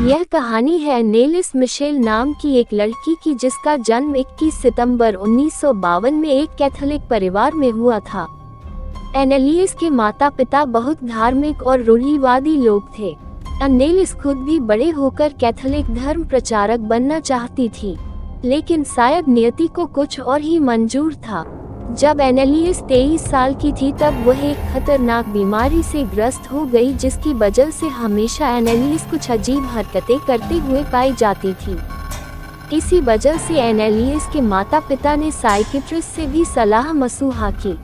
यह कहानी है एनेलिस मिशेल नाम की एक लड़की की जिसका जन्म 21 सितंबर 1952 में एक कैथोलिक परिवार में हुआ था। एनेलिस के माता पिता बहुत धार्मिक और रूढ़िवादी लोग थे। एनेलिस खुद भी बड़े होकर कैथोलिक धर्म प्रचारक बनना चाहती थी, लेकिन शायद नियति को कुछ और ही मंजूर था। जब एनेलिस 23 साल की थी तब वह एक खतरनाक बीमारी से ग्रस्त हो गई, जिसकी वजह से हमेशा एनेलिस कुछ अजीब हरकतें करते हुए पाई जाती थी। इसी वजह से एनेलिस के माता पिता ने साइकियाट्रिस्ट से भी सलाह मशवरा की,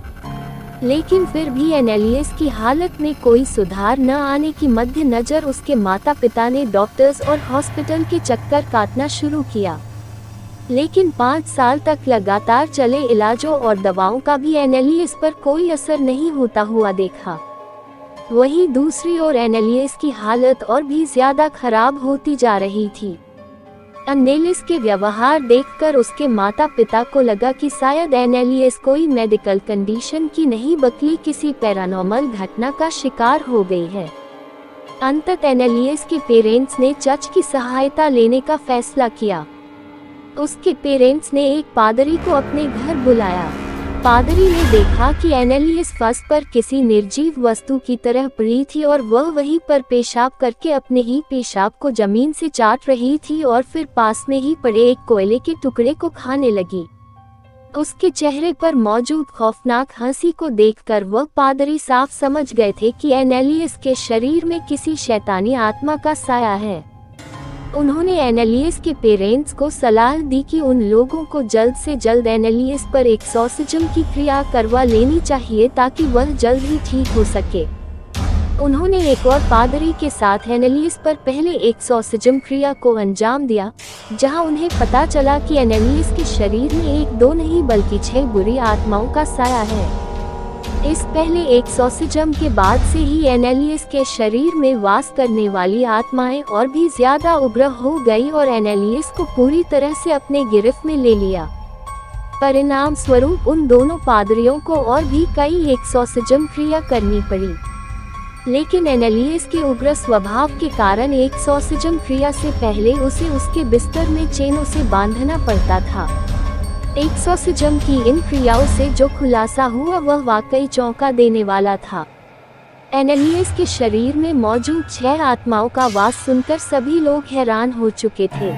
लेकिन फिर भी एनेलिस की हालत में कोई सुधार न आने की मद्देनजर उसके माता पिता ने डॉक्टर्स और हॉस्पिटल के चक्कर काटना शुरू किया। लेकिन 5 साल तक लगातार चले इलाजों और दवाओं का भी एनेलिस पर कोई असर नहीं होता हुआ देखा। वहीं दूसरी ओर एनेलिस की हालत और भी ज्यादा खराब होती जा रही थी। एनेलिस के व्यवहार देखकर उसके माता पिता को लगा कि शायद एनेलिस कोई मेडिकल कंडीशन की नहीं बल्कि किसी पैरानॉर्मल घटना का शिकार हो गई है। अंततः एनेलिस के पेरेंट्स ने चर्च की सहायता लेने का फैसला किया। उसके पेरेंट्स ने एक पादरी को अपने घर बुलाया। पादरी ने देखा कि एनेलिस फर्श पर किसी निर्जीव वस्तु की तरह पड़ी थी और वह वहीं पर पेशाब करके अपने ही पेशाब को जमीन से चाट रही थी और फिर पास में ही पड़े एक कोयले के टुकड़े को खाने लगी। उसके चेहरे पर मौजूद खौफनाक हंसी को देखकर वह पादरी साफ समझ गए थे कि एनेलिस के शरीर में किसी शैतानी आत्मा का साया है। उन्होंने एनेलिस के पेरेंट्स को सलाह दी कि उन लोगों को जल्द से जल्द एनेलिस पर एक्सॉर्सिज्म की क्रिया करवा लेनी चाहिए ताकि वह जल्द ही ठीक हो सके। उन्होंने एक और पादरी के साथ एनेलिस पर पहले एक्सॉर्सिज्म क्रिया को अंजाम दिया, जहां उन्हें पता चला कि एनेलिस के शरीर में 1-2 नहीं बल्कि 6 बुरी आत्माओं का साया है। इस पहले एक्सॉर्सिज्म के बाद से ही एनेलिस के शरीर में वास करने वाली आत्माएं और भी ज्यादा उग्र हो गई और एनेलिस को पूरी तरह से अपने गिरफ्त में ले लिया। परिणाम स्वरूप उन दोनों पादरियों को और भी कई एक्सॉर्सिज्म क्रिया करनी पड़ी, लेकिन एनेलिस के उग्र स्वभाव के कारण एक्सॉर्सिज्म क्रिया से पहले उसे उसके बिस्तर में चेनों से बांधना पड़ता था। एक्सॉर्सिज्म की इन क्रियाओं से जो खुलासा हुआ वह वाकई चौंका देने वाला था। एनेलिस के शरीर में मौजूद 6 आत्माओं का वास सुनकर सभी लोग हैरान हो चुके थे।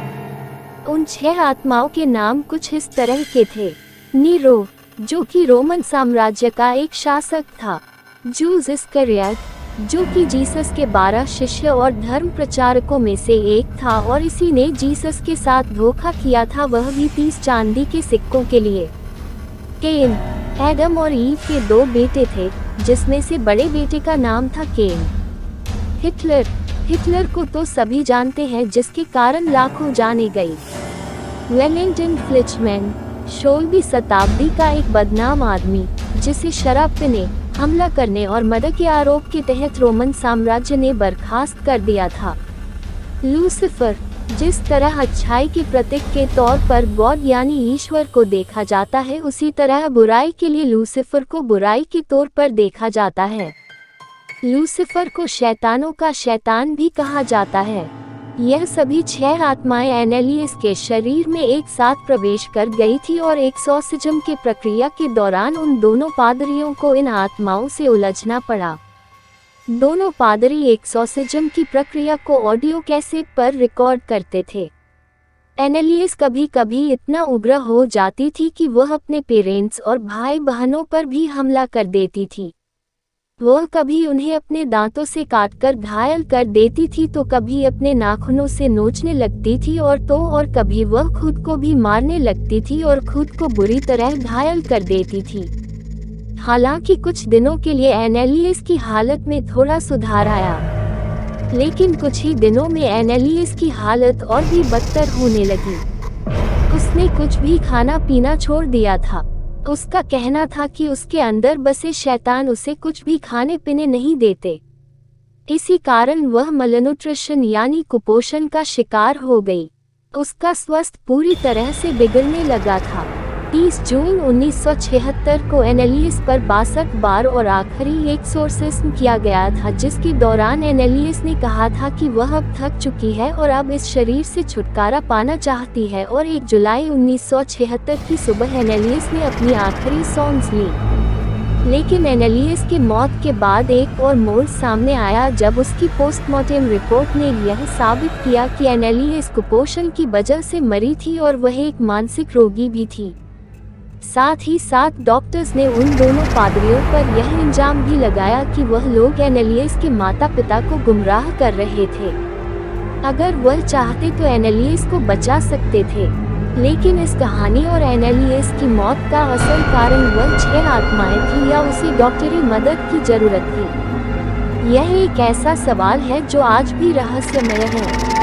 उन 6 आत्माओं के नाम कुछ इस तरह के थे। नीरो, जो कि रोमन साम्राज्य का एक शासक था। जूस इस्करियोत, जो कि जीसस के 12 शिष्य और धर्म प्रचारकों में से एक था और इसी ने जीसस के साथ धोखा किया था, वह भी 30 चांदी के सिक्कों के लिए। केन, एडम और ईव के 2 बेटे थे, जिसमें से बड़े बेटे का नाम था केन। हिटलर को तो सभी जानते हैं, जिसके कारण लाखों जाने गई। वेलिंगटन फ्लिचमैन, 16वीं शताब्दी का एक बदनाम आदमी, जिसे शराब पीने, हमला करने और मर्डर के आरोप के तहत रोमन साम्राज्य ने बर्खास्त कर दिया था। लूसीफर, जिस तरह अच्छाई के प्रतीक के तौर पर गॉड यानी ईश्वर को देखा जाता है, उसी तरह बुराई के लिए लूसीफर को बुराई के तौर पर देखा जाता है। लूसीफर को शैतानों का शैतान भी कहा जाता है। यह सभी 6 आत्माएं एनेलिस के शरीर में एक साथ प्रवेश कर गई थी और एक्सॉर्सिज्म की प्रक्रिया के दौरान उन दोनों पादरियों को इन आत्माओं से उलझना पड़ा। दोनों पादरी एक्सॉर्सिज्म की प्रक्रिया को ऑडियो कैसेट पर रिकॉर्ड करते थे। एनेलिस कभी कभी इतना उग्र हो जाती थी कि वह अपने पेरेंट्स और भाई बहनों पर भी हमला कर देती थी। वह कभी उन्हें अपने दांतों से काटकर घायल कर देती थी, तो कभी अपने नाखूनों से नोचने लगती थी और कभी वह खुद को भी मारने लगती थी और खुद को बुरी तरह घायल कर देती थी। हालांकि कुछ दिनों के लिए एनेलिस की हालत में थोड़ा सुधार आया, लेकिन कुछ ही दिनों में एनेलिस की हालत और भी बदतर होने लगी। उसने कुछ भी खाना पीना छोड़ दिया था। उसका कहना था कि उसके अंदर बसे शैतान उसे कुछ भी खाने पीने नहीं देते। इसी कारण वह मलन्यूट्रिशन यानी कुपोषण का शिकार हो गई। उसका स्वास्थ्य पूरी तरह से बिगड़ने लगा था। 30 जून 1976 को एनेलियस पर 62 बार और आखिरी एक्सोर्सिज्म किया गया था, जिसके दौरान एनेलियस ने कहा था कि वह अब थक चुकी है और अब इस शरीर से छुटकारा पाना चाहती है, और 1 जुलाई 1976 की सुबह एनेलियस ने अपनी आखिरी सांस ली। लेकिन एनेलियस की मौत के बाद एक और मोड़ सामने आया जब उसकी पोस्टमार्टम रिपोर्ट ने यह साबित किया कि एनेलियस कुपोषण की वजह से मरी थी और वह एक मानसिक रोगी भी थी। साथ ही साथ डॉक्टर्स ने उन दोनों पादरियों पर यह इल्जाम भी लगाया कि वह लोग एनेलियस के माता पिता को गुमराह कर रहे थे। अगर वह चाहते तो एनेलियस को बचा सकते थे, लेकिन इस कहानी और एनेलियस की मौत का असल कारण वह 6 आत्माएं थी या उसे डॉक्टरी मदद की जरूरत थी। यह एक ऐसा सवाल है जो आज भी रहस्यमय है।